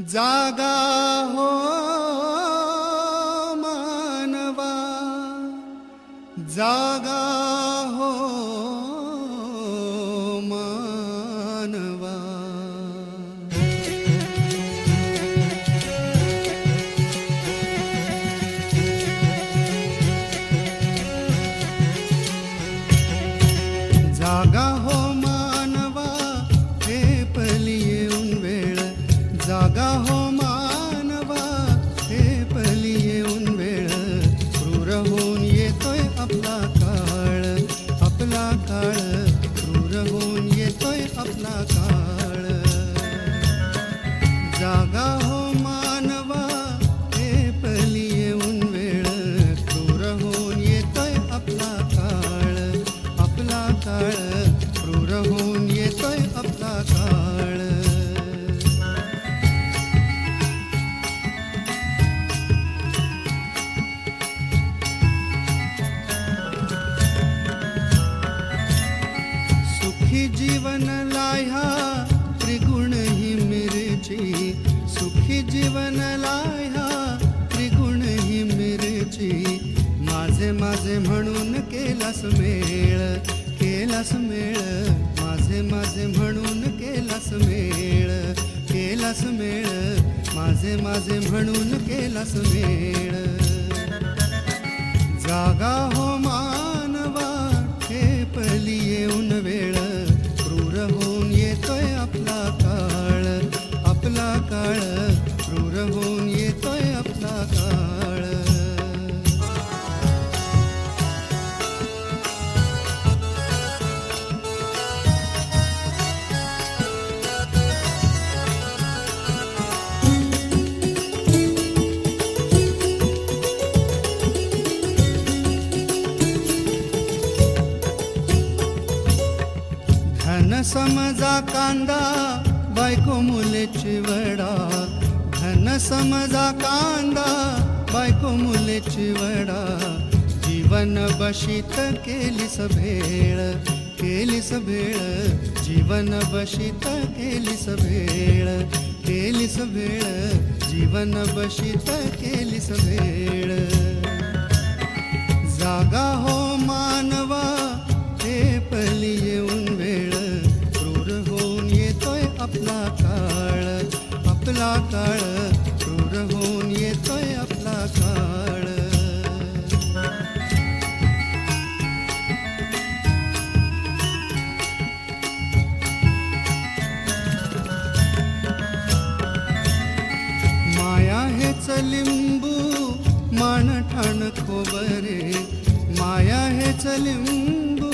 जागा हो मानवा, जागा हो मानवा. जागा हो मानवा, हे पली येऊन वेळ. जागा हो मानवा, हे पली येऊन वेळ. क्रूर होऊन येतोय आपला काळ, आपला काळ. क्रूर होऊन येतोय आपला काळ. जागा हो मानवा, हे पली येऊन वेळ. क्रूर होऊन येतोय आपला काळ, आपला काळ. क्रूर होऊन येतोय आपला काळ. सुखी जीवन लाह्या त्रिगुण ही मिरची, सुखी जीवन लाह्या त्रिगुण ही मिरची. माझे माझे म्हणून केलास मेळ, केलास मेळ. माझे माझे म्हणून केलास मेळ, केलास मेळ. माझे माझे म्हणून केलास मेळ. जागा हो मानवा, हे पली येऊन वेळ. क्रूर होऊन येतोय आपला काळ, आपला काळ. क्रूर होऊन येतोय आपला काळ. धन समजा कांदा, बायको मुले चिवडा. धन समजा कांदा, बायको मुले चिवडा. जीवन बशीत केलीस भेळ, केलीस भेळ. जीवन बशीत केलीस भेळ, केलीस भेळ. जीवन बशीत केलीस भेळ. जागा हो मानवा, हे पली येऊन वेळ. क्रूर होऊन येतोय आपला काळ, आपला काळ. क्रूर होऊन येतोय आपला काळ. माया हेच लिंबू, मानठाण खोबरे. माया हेच लिंबू,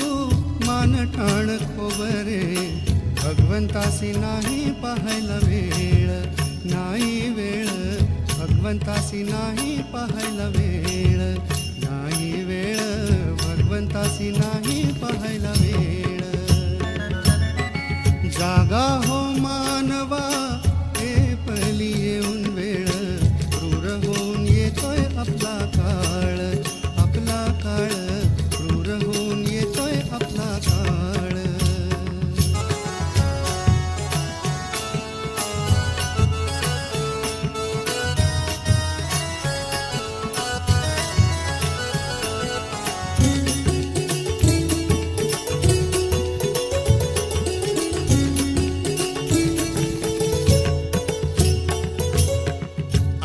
मानठाण खोबरे. भगवंतासी नाही पाहायला वेळ, नाही वेळ. भगवंतासी नाही पाहायला वेळ, नाही वेळ. भगवंतासी नाही पाहायला वेळ. जागा हो मानवा, हे पली येऊन वेळ. क्रूर होऊन येतोय आपला काळ, आपला काळ. क्रूर होऊन येतोय आपला काळ.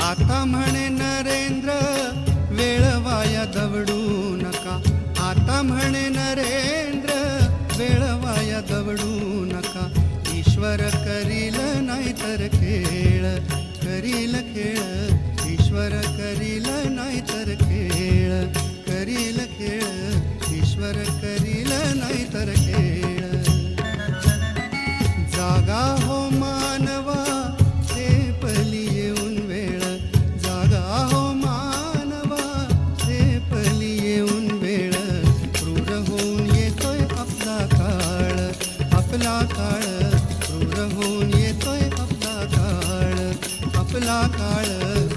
आता म्हणे नरेंद्र, वेळ वाया दवडू नका. आता म्हणे नरेंद्र, वेळ वाया दवडू नका. ईश्वर करील नाहीतर खेळ, करील खेळ. ईश्वर करील नाहीतर खेळ, करील खेळ. ईश्वर करील नाहीतर खेळ. जागा हो मानवा, हे पली येऊन वेळ. जागा हो मानवा, हे पली येऊन वेळ. क्रूर होऊन येतोय आपला काळ, आपला काळ. क्रूर होऊन येतोय आपला काळ, आपला काळ.